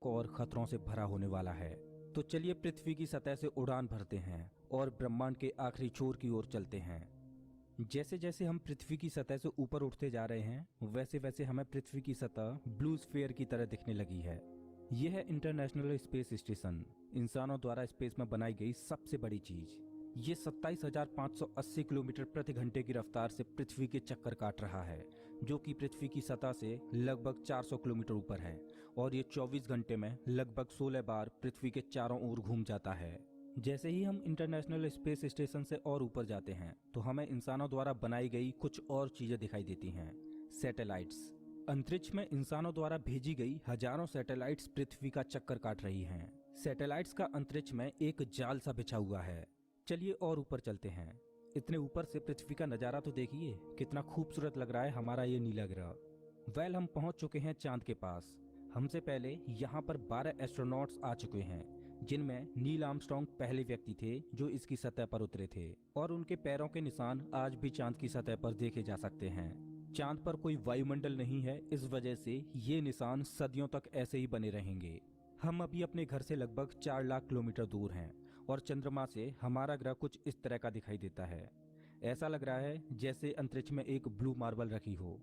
भयानक और खतरों से भरा होने वाला है। तो चलिए पृथ्वी की सतह से उड़ान भरते हैं और ब्रह्मांड के आखिरी छोर की ओर चलते हैं। जैसे जैसे हम पृथ्वी की सतह से ऊपर उठते जा रहे हैं, वैसे वैसे हमें पृथ्वी की सतह ब्लू स्फीयर की तरह दिखने लगी है। यह है इंटरनेशनल स्पेस स्टेशन, इंसानों द्वारा स्पेस में बनाई गई सबसे बड़ी चीज। ये 27,580 किलोमीटर प्रति घंटे की रफ्तार से पृथ्वी के चक्कर काट रहा है, जो कि पृथ्वी की सतह से लगभग 400 किलोमीटर ऊपर है। और ये 24 घंटे में लगभग 16 बार पृथ्वी के चारों ओर घूम जाता है। जैसे ही हम इंटरनेशनल स्पेस स्टेशन से और ऊपर जाते हैं तो हमें इंसानों द्वारा बनाई गई कुछ और चीजें दिखाई देती हैं। सैटेलाइट्स। अंतरिक्ष में इंसानों द्वारा भेजी गई हजारों सैटेलाइट्स पृथ्वी का चक्कर काट रही हैं। सैटेलाइट्स का अंतरिक्ष में एक जाल सा बिछा हुआ है। चलिए और ऊपर चलते हैं। इतने ऊपर से पृथ्वी का नजारा तो देखिए, कितना खूबसूरत लग रहा है हमारा ये नीला ग्रह। हम पहुंच चुके हैं चांद के पास। हमसे पहले यहाँ पर 12 एस्ट्रोनॉट्स आ चुके हैं, जिनमें नील आर्मस्ट्रांग पहले व्यक्ति थे जो इसकी सतह पर उतरे थे, और उनके पैरों के निशान आज भी चांद की सतह पर देखे जा सकते हैं। चांद पर कोई वायुमंडल नहीं है, इस वजह से ये निशान सदियों तक ऐसे ही बने रहेंगे। हम अभी अपने घर से लगभग 4 लाख किलोमीटर दूर हैं और चंद्रमा से हमारा ग्रह कुछ इस तरह का दिखाई देता है। ऐसा लग रहा है जैसे अंतरिक्ष में एक ब्लू मार्बल रखी हो।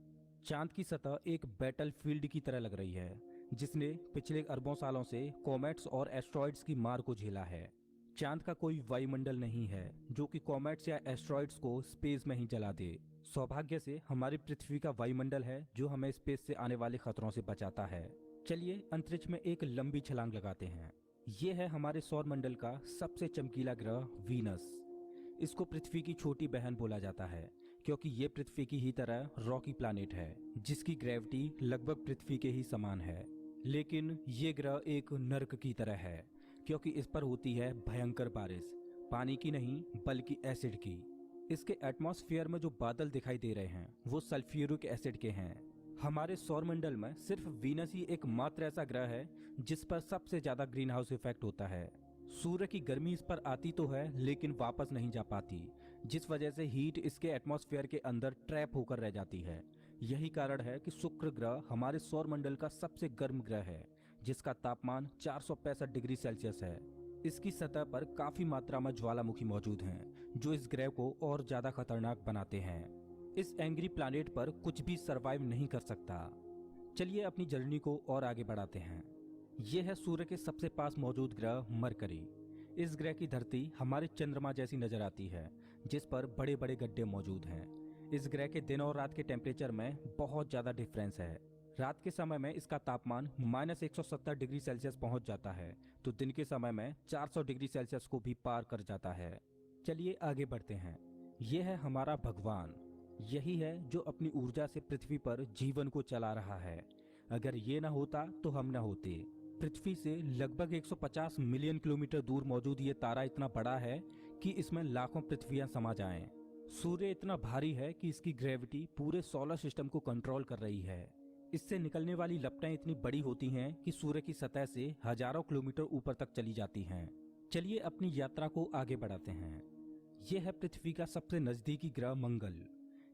चांद की सतह एक बैटल फील्ड की तरह लग रही है, जिसने पिछले अरबों सालों से कॉमेट्स और एस्ट्रॉइड्स की मार को झेला है। चांद का कोई वायुमंडल नहीं है जो कि कॉमेट्स या एस्ट्रॉइड्स को स्पेस में ही जला दे। सौभाग्य से हमारी पृथ्वी का वायुमंडल है जो हमें स्पेस से आने वाले खतरों से बचाता है। चलिए अंतरिक्ष में एक लंबी छलांग लगाते हैं। ये है हमारे सौर मंडल का सबसे चमकीला ग्रह वीनस। इसको पृथ्वी की छोटी बहन बोला जाता है क्योंकि ये पृथ्वी की ही तरह रॉकी प्लैनेट है, जिसकी ग्रेविटी लगभग पृथ्वी के ही समान है। लेकिन ये ग्रह एक नर्क की तरह है क्योंकि इस पर होती है भयंकर बारिश, पानी की नहीं बल्कि एसिड की। इसके एटमॉस्फेयर में जो बादल दिखाई दे रहे हैं वो सल्फ्यूरिक एसिड के हैं। हमारे सौरमंडल में सिर्फ वीनस ही एकमात्र ऐसा ग्रह है जिस पर सबसे ज्यादा ग्रीन हाउस इफेक्ट होता है। सूर्य की गर्मी इस पर आती तो है लेकिन वापस नहीं जा पाती, जिस वजह से हीट इसके एटमॉस्फेयर के अंदर ट्रैप होकर रह जाती है। यही कारण है कि शुक्र ग्रह हमारे सौरमंडल का सबसे गर्म ग्रह है, जिसका तापमान 465 डिग्री सेल्सियस है। इसकी सतह पर काफी मात्रा में ज्वालामुखी मौजूद हैं, जो इस ग्रह को और ज्यादा खतरनाक बनाते हैं। इस एंग्री प्लैनेट पर कुछ भी सरवाइव नहीं कर सकता। चलिए अपनी जर्नी को और आगे बढ़ाते हैं। यह है सूर्य के सबसे पास मौजूद ग्रह मरकरी। इस ग्रह की धरती हमारे चंद्रमा जैसी नजर आती है, जिस पर बड़े बड़े गड्ढे मौजूद हैं। इस ग्रह के दिन और रात के टेम्परेचर में बहुत ज्यादा डिफरेंस है। रात के समय में इसका तापमान -170 डिग्री सेल्सियस पहुंच जाता है, तो दिन के समय में 400 डिग्री सेल्सियस को भी पार कर जाता है। चलिए आगे बढ़ते हैं। यह है हमारा भगवान। यही है जो अपनी ऊर्जा से पृथ्वी पर जीवन को चला रहा है। अगर ये ना होता तो हम ना होते। पृथ्वी से लगभग 150 मिलियन किलोमीटर दूर मौजूद ये तारा इतना बड़ा है कि इसमें लाखों पृथ्वियां समा जाएं। सूर्य इतना भारी है कि इसकी ग्रेविटी पूरे सोलर सिस्टम को कंट्रोल कर रही है। इससे निकलने वाली लपटें इतनी बड़ी होती हैं कि सूर्य की सतह से हजारों किलोमीटर ऊपर तक चली जाती हैं। चलिए अपनी यात्रा को आगे बढ़ाते हैं। यह है पृथ्वी का सबसे नजदीकी ग्रह मंगल।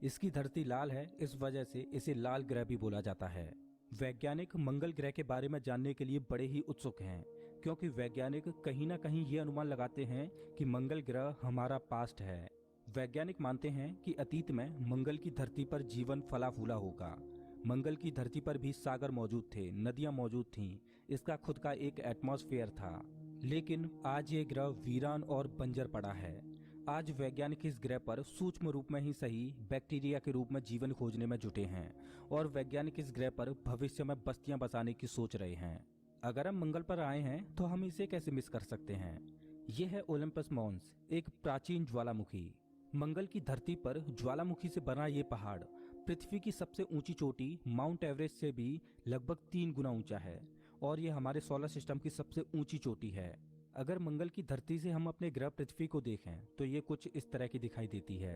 इसकी धरती लाल है, इस वजह से इसे लाल ग्रह भी बोला जाता है। वैज्ञानिक मंगल ग्रह के बारे में जानने के लिए बड़े ही उत्सुक हैं, क्योंकि वैज्ञानिक कहीं ना कहीं ये अनुमान लगाते हैं कि मंगल ग्रह हमारा पास्ट है। वैज्ञानिक मानते हैं कि अतीत में मंगल की धरती पर जीवन फला फूला होगा। मंगल की धरती पर भी सागर मौजूद थे, नदियां मौजूद थीं, इसका खुद का एक एटमॉस्फेयर था। लेकिन आज ये ग्रह वीरान और बंजर पड़ा है। आज वैज्ञानिक इस ग्रह पर सूक्ष्म रूप में ही सही बैक्टीरिया के रूप में जीवन खोजने में जुटे हैं, और वैज्ञानिक इस ग्रह पर भविष्य में बस्तियां बसाने की सोच रहे हैं। अगर हम मंगल पर आए हैं तो हम इसे कैसे मिस कर सकते हैं। यह है ओलंपस मॉन्स, एक प्राचीन ज्वालामुखी। मंगल की धरती पर ज्वालामुखी से बना ये पहाड़ पृथ्वी की सबसे ऊंची चोटी माउंट एवरेस्ट से भी लगभग 3 गुना ऊंचा है, और यह हमारे सोलर सिस्टम की सबसे ऊंची चोटी है। अगर मंगल की धरती से हम अपने ग्रह पृथ्वी को देखें तो ये कुछ इस तरह की दिखाई देती है।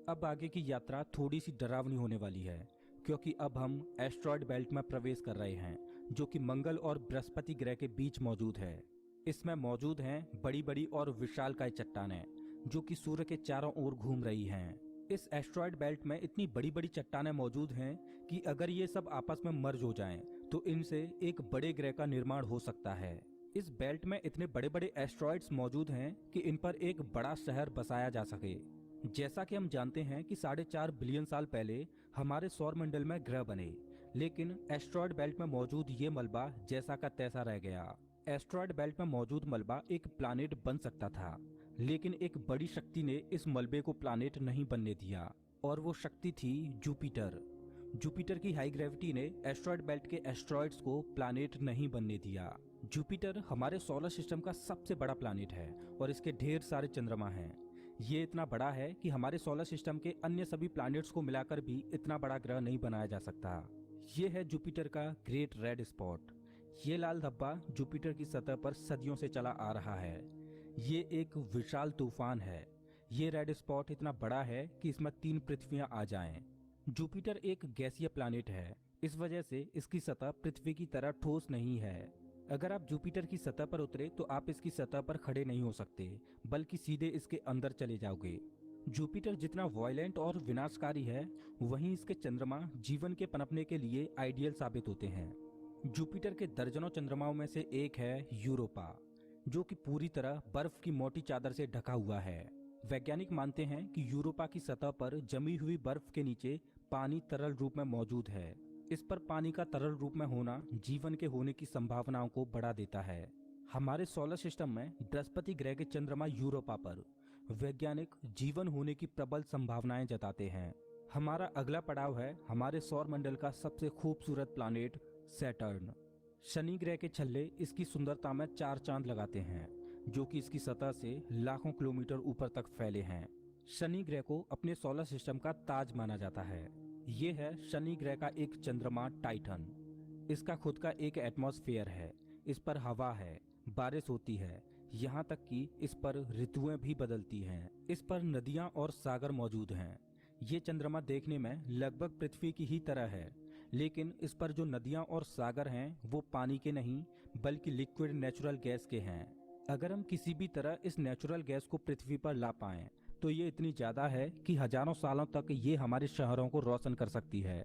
अब आगे की यात्रा थोड़ी सी डरावनी होने वाली है, क्योंकि अब हम एस्ट्रॉयड बेल्ट में प्रवेश कर रहे हैं, जो कि मंगल और बृहस्पति ग्रह के बीच मौजूद है। इसमें मौजूद हैं बड़ी बड़ी और विशालकाय चट्टानें, जो कि सूर्य के चारों ओर घूम रही हैं। इस एस्ट्रॉयड बेल्ट में इतनी बड़ी बड़ी चट्टानें मौजूद हैं कि अगर ये सब आपस में मर्ज हो जाएं, तो इनसे एक बड़े ग्रह का निर्माण हो सकता है। इस बेल्ट में इतने बड़े बड़े एस्ट्रॉइड्स मौजूद हैं कि इन पर एक बड़ा शहर बसाया जा सके। जैसा कि हम जानते हैं कि 4.5 बिलियन साल पहले हमारे सौरमंडल में ग्रह बने, लेकिन एस्ट्रॉयड बेल्ट में मौजूद ये मलबा जैसा का तैसा रह गया। एस्ट्रॉयड बेल्ट में मौजूद मलबा एक प्लानेट बन सकता था, लेकिन एक बड़ी शक्ति ने इस मलबे को प्लानेट नहीं बनने दिया, और वो शक्ति थी जुपिटर। जुपिटर की हाई ग्रेविटी ने एस्ट्रॉयड बेल्ट के एस्ट्रॉयड्स को प्लानेट नहीं बनने दिया। जुपिटर हमारे सोलर सिस्टम का सबसे बड़ा प्लानेट है और इसके ढेर सारे चंद्रमा हैं। ये इतना बड़ा है कि हमारे सोलर सिस्टम के अन्य सभी प्लैनेट्स को मिलाकर भी इतना बड़ा ग्रह नहीं बनाया जा सकता। ये है जुपिटर का ग्रेट रेड स्पॉट। ये लाल धब्बा जुपिटर की सतह पर सदियों से चला आ रहा है। ये एक विशाल तूफान है। ये रेड स्पॉट इतना बड़ा है कि इसमें 3 पृथ्वियां आ जाएं। जुपिटर एक गैसीय प्लैनेट है, इस वजह से इसकी सतह पृथ्वी की तरह ठोस नहीं है। अगर आप जुपिटर की सतह पर उतरे तो आप इसकी सतह पर खड़े नहीं हो सकते, बल्कि सीधे इसके अंदर चले जाओगे। जुपिटर जितना वायलेंट और विनाशकारी है, वहीं इसके चंद्रमा जीवन के पनपने के लिए आइडियल साबित होते हैं। जुपिटर के दर्जनों चंद्रमाओं में से एक है यूरोपा, जो कि पूरी तरह बर्फ की मोटी चादर से ढका हुआ है। वैज्ञानिक मानते हैं कि यूरोपा की सतह पर जमी हुई बर्फ के नीचे पानी तरल रूप में मौजूद है। इस पर पानी का तरल रूप में होना जीवन के होने की संभावनाओं को बढ़ा देता है। हमारे सोलर सिस्टम में बृहस्पति ग्रह के चंद्रमा यूरोपा पर वैज्ञानिक जीवन होने की प्रबल संभावनाएं जताते हैं। हमारा अगला पड़ाव है हमारे सौर मंडल का सबसे खूबसूरत प्लानेट सैटर्न। शनि ग्रह के छल्ले इसकी सुंदरता में 4 चांद लगाते हैं, जो कि इसकी सतह से लाखों किलोमीटर ऊपर तक फैले हैं। शनि ग्रह को अपने सोलर सिस्टम का ताज माना जाता है। ये है शनि ग्रह का एक चंद्रमा टाइटन। इसका खुद का एक एटमॉस्फेयर है, इस पर हवा है, बारिश होती है, यहाँ तक कि इस पर ऋतुएं भी बदलती हैं। इस पर नदियाँ और सागर मौजूद हैं। ये चंद्रमा देखने में लगभग पृथ्वी की ही तरह है, लेकिन इस पर जो नदियाँ और सागर हैं वो पानी के नहीं बल्कि लिक्विड नेचुरल गैस के हैं। अगर हम किसी भी तरह इस नेचुरल गैस को पृथ्वी पर ला पाएं तो ये इतनी ज्यादा है कि हजारों सालों तक ये हमारे शहरों को रोशन कर सकती है।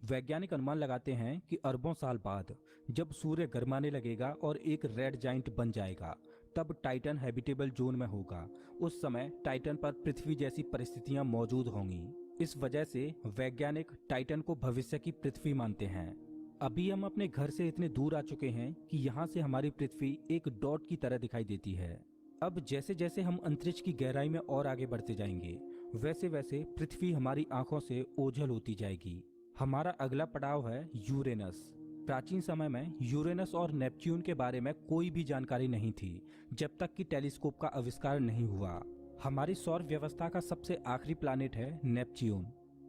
वैज्ञानिक अनुमान लगाते हैं कि अरबों साल बाद जब सूर्य गर्माने लगेगा और एक रेड जाइंट बन जाएगा, तब टाइटन हैबिटेबल जोन में होगा। उस समय टाइटन पर पृथ्वी जैसी परिस्थितियां मौजूद होंगी। इस वजह से वैज्ञानिक टाइटन को भविष्य की पृथ्वी मानते हैं। अभी हम अपने घर से इतने दूर आ चुके हैं कि यहाँ से हमारी पृथ्वी एक डॉट की तरह दिखाई देती है। अब जैसे जैसे हम अंतरिक्ष की गहराई में और आगे बढ़ते जाएंगे, वैसे वैसे पृथ्वी हमारी आंखों से ओझल होती जाएगी। हमारा अगला पड़ाव है यूरेनस। प्राचीन समय में यूरेनस और नेपच्यून के बारे में कोई भी जानकारी नहीं थी, जब तक कि टेलीस्कोप का आविष्कार नहीं हुआ। हमारी सौर व्यवस्था का सबसे आखिरी प्लैनेट है नेपच्यून।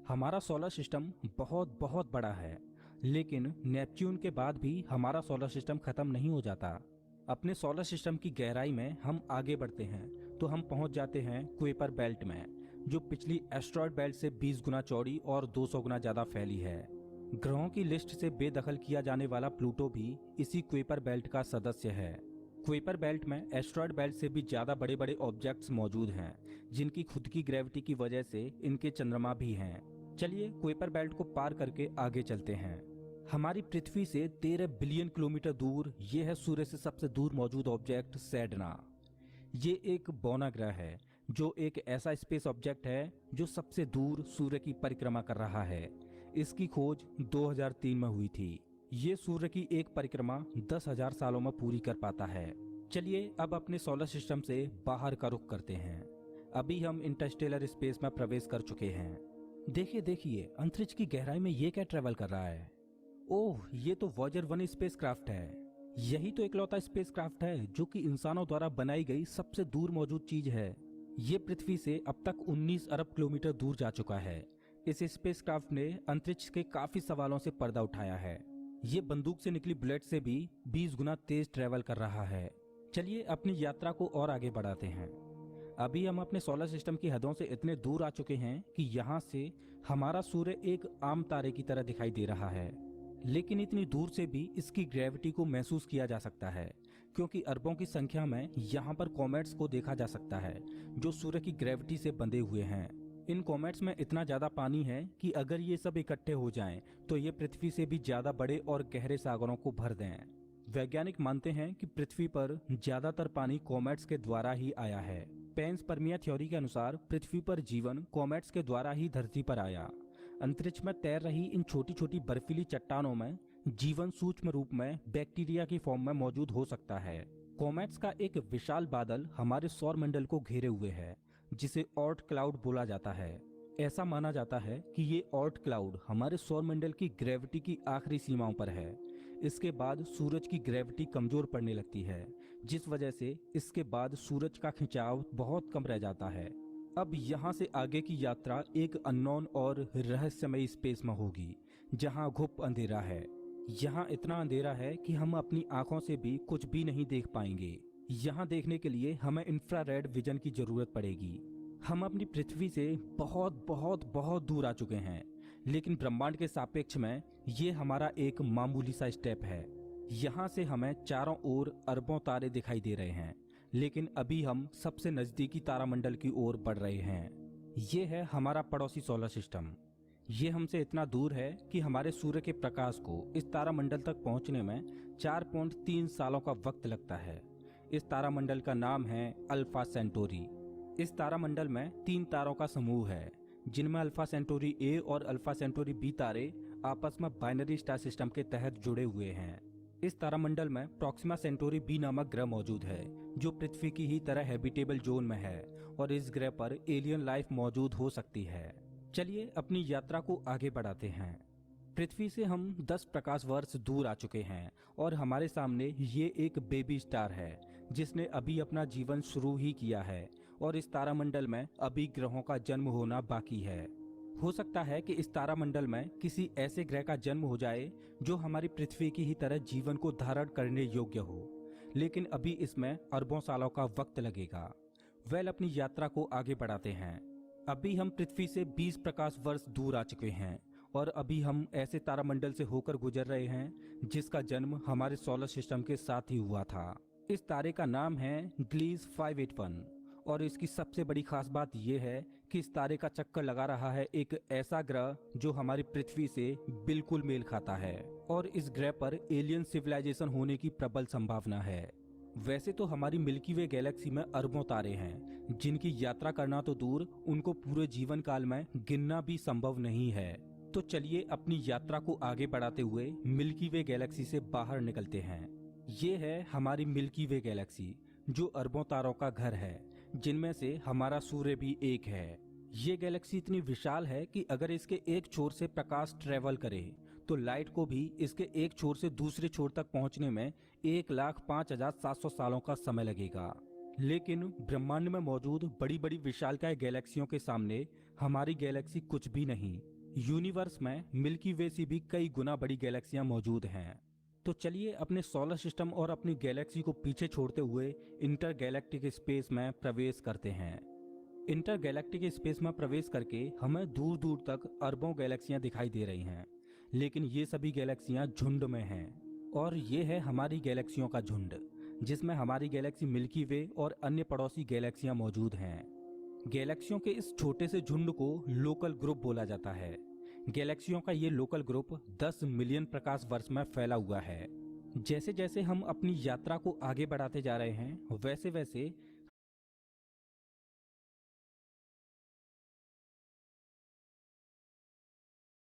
हमारा सोलर सिस्टम बहुत बहुत बड़ा है, लेकिन नेपच्यून के बाद भी हमारा सोलर सिस्टम खत्म नहीं हो जाता। अपने सोलर सिस्टम की गहराई में हम आगे बढ़ते हैं तो हम पहुंच जाते हैं कुइपर बेल्ट में, जो पिछली एस्ट्रॉयड बेल्ट से 20 गुना चौड़ी और 200 गुना ज्यादा फैली है। ग्रहों की लिस्ट से बेदखल किया जाने वाला प्लूटो भी इसी कुइपर बेल्ट का सदस्य है। कुइपर बेल्ट में एस्ट्रॉयड बेल्ट से भी ज्यादा बड़े बड़े ऑब्जेक्ट्स मौजूद हैं, जिनकी खुद की ग्रेविटी की वजह से इनके चंद्रमा भी हैं। चलिए कुइपर बेल्ट को पार करके आगे चलते हैं। हमारी पृथ्वी से 13 बिलियन किलोमीटर दूर ये है सूर्य से सबसे दूर मौजूद ऑब्जेक्ट सैडना। ये एक बौना ग्रह है, जो एक ऐसा स्पेस ऑब्जेक्ट है जो सबसे दूर सूर्य की परिक्रमा कर रहा है। इसकी खोज 2003 में हुई थी। ये सूर्य की एक परिक्रमा 10,000 सालों में पूरी कर पाता है। चलिए अब अपने सोलर सिस्टम से बाहर का रुख करते हैं। अभी हम इंटरस्टेलर स्पेस में प्रवेश कर चुके हैं। देखिए देखिए, अंतरिक्ष की गहराई में ये क्या ट्रेवल कर रहा है। ओह, ये तो वॉयेजर 1 स्पेसक्राफ्ट है। यही तो इकलौता स्पेसक्राफ्ट है जो कि इंसानों द्वारा बनाई गई सबसे दूर मौजूद चीज है। ये पृथ्वी से अब तक 19 अरब किलोमीटर दूर जा चुका है। इस स्पेसक्राफ्ट ने अंतरिक्ष के काफी सवालों से पर्दा उठाया है। ये बंदूक से निकली बुलेट से भी 20 गुना तेज ट्रेवल कर रहा है। चलिए अपनी यात्रा को और आगे बढ़ाते हैं। अभी हम अपने सोलर सिस्टम की हदों से इतने दूर आ चुके हैं कि यहाँ से हमारा सूर्य एक आम तारे की तरह दिखाई दे रहा है, लेकिन इतनी दूर से भी इसकी ग्रेविटी को महसूस किया जा सकता है, क्योंकि अरबों की संख्या में यहाँ पर कॉमेट्स को देखा जा सकता है जो सूर्य की ग्रेविटी से बंधे हुए हैं। इन कॉमेट्स में इतना ज्यादा पानी है कि अगर ये सब इकट्ठे हो जाएं तो ये पृथ्वी से भी ज्यादा बड़े और गहरे सागरों को भर दें। वैज्ञानिक मानते हैं कि पृथ्वी पर ज्यादातर पानी कॉमेट्स के द्वारा ही आया है। पेंसपर्मिया थ्योरी के अनुसार पृथ्वी पर जीवन कॉमेट्स के द्वारा ही धरती पर आया। अंतरिक्ष में तैर रही इन छोटी छोटी बर्फीली चट्टानों में जीवन सूक्ष्म रूप में बैक्टीरिया की फॉर्म में मौजूद हो सकता है। कॉमेट्स का एक विशाल बादल हमारे सौर मंडल को घेरे हुए है, जिसे ऑर्ट क्लाउड बोला जाता है। ऐसा माना जाता है कि ये ऑर्ट क्लाउड हमारे सौर मंडल की ग्रेविटी की आखिरी सीमाओं पर है। इसके बाद सूरज की ग्रेविटी कमजोर पड़ने लगती है, जिस वजह से इसके बाद सूरज का खिंचाव बहुत कम रह जाता है। अब यहाँ से आगे की यात्रा एक अननोन और रहस्यमयी स्पेस में होगी, जहाँ घुप अंधेरा है। यहाँ इतना अंधेरा है कि हम अपनी आंखों से भी कुछ भी नहीं देख पाएंगे। यहाँ देखने के लिए हमें इंफ्रारेड विजन की जरूरत पड़ेगी। हम अपनी पृथ्वी से बहुत बहुत बहुत दूर आ चुके हैं, लेकिन ब्रह्मांड के सापेक्ष में ये हमारा एक मामूली सा स्टेप है। यहाँ से हमें चारों ओर अरबों तारे दिखाई दे रहे हैं, लेकिन अभी हम सबसे नजदीकी तारामंडल की ओर बढ़ रहे हैं। ये है हमारा पड़ोसी सोलर सिस्टम। ये हमसे इतना दूर है कि हमारे सूर्य के प्रकाश को इस तारामंडल तक पहुंचने में 4.3 सालों का वक्त लगता है। इस तारामंडल का नाम है अल्फा सेंटोरी। इस तारामंडल में 3 तारों का समूह है, जिनमें अल्फा सेंटोरी ए और अल्फा सेंटोरी बी तारे आपस में बाइनरी स्टार सिस्टम के तहत जुड़े हुए हैं। इस तारामंडल में प्रॉक्सिमा सेंटोरी बी नामक ग्रह मौजूद है, जो पृथ्वी की ही तरह हैबिटेबल जोन में है और इस ग्रह पर एलियन लाइफ मौजूद हो सकती है। चलिए अपनी यात्रा को आगे बढ़ाते हैं। पृथ्वी से हम 10 प्रकाश वर्ष दूर आ चुके हैं और हमारे सामने ये एक बेबी स्टार है, जिसने अभी अपना जीवन शुरू ही किया है और इस तारामंडल में अभी ग्रहों का जन्म होना बाकी है। हो सकता है कि इस तारामंडल में किसी ऐसे ग्रह का जन्म हो जाए जो हमारी पृथ्वी की ही तरह जीवन को धारण करने योग्य हो, लेकिन अभी इसमें अरबों सालों का वक्त लगेगा। वेल, अपनी यात्रा को आगे बढ़ाते हैं। अभी हम पृथ्वी से 20 प्रकाश वर्ष दूर आ चुके हैं और अभी हम ऐसे तारामंडल से होकर गुजर रहे हैं जिसका जन्म हमारे सोलर सिस्टम के साथ ही हुआ था। इस तारे का नाम है ग्लीज 581 और इसकी सबसे बड़ी खास बात यह है कि इस तारे का चक्कर लगा रहा है एक ऐसा ग्रह जो हमारी पृथ्वी से बिल्कुल मेल खाता है और इस ग्रह पर एलियन सिविलाइजेशन होने की प्रबल संभावना है। वैसे तो हमारी मिल्की वे गैलेक्सी में अरबों तारे हैं, जिनकी यात्रा करना तो दूर, उनको पूरे जीवन काल में गिनना भी संभव नहीं है। तो चलिए अपनी यात्रा को आगे बढ़ाते हुए मिल्की वे गैलेक्सी से बाहर निकलते हैं। ये है हमारी मिल्की वे गैलेक्सी, जो अरबों तारों का घर है, जिनमें से हमारा सूर्य भी एक है। ये गैलेक्सी इतनी विशाल है कि अगर इसके एक छोर से प्रकाश ट्रेवल करे तो लाइट को भी इसके एक छोर से दूसरे छोर तक पहुंचने में 1,05,700 सालों का समय लगेगा। लेकिन ब्रह्मांड में मौजूद बड़ी बड़ी विशालकाय गैलेक्सियों के सामने हमारी गैलेक्सी कुछ भी नहीं। यूनिवर्स में मिल्की वे से भी कई गुना बड़ी गैलेक्सियां मौजूद हैं। तो चलिए अपने सोलर सिस्टम और अपनी गैलेक्सी को पीछे छोड़ते हुए इंटर गैलेक्टिक स्पेस में प्रवेश करते हैं। इंटर गैलेक्टिक स्पेस में प्रवेश करके हमें दूर दूर तक अरबों गैलेक्सियां दिखाई दे रही हैं, लेकिन ये सभी गैलेक्सियां झुंड में हैं और ये है हमारी गैलेक्सियों का झुंड, जिसमें हमारी गैलेक्सी मिल्की वे और अन्य पड़ोसी गैलेक्सियां मौजूद हैं। गैलेक्सियों के इस छोटे से झुंड को लोकल ग्रुप बोला जाता है। गैलेक्सियों का ये लोकल ग्रुप 10 मिलियन प्रकाश वर्ष में फैला हुआ है। जैसे जैसे हम अपनी यात्रा को आगे बढ़ाते जा रहे हैं, वैसे वैसे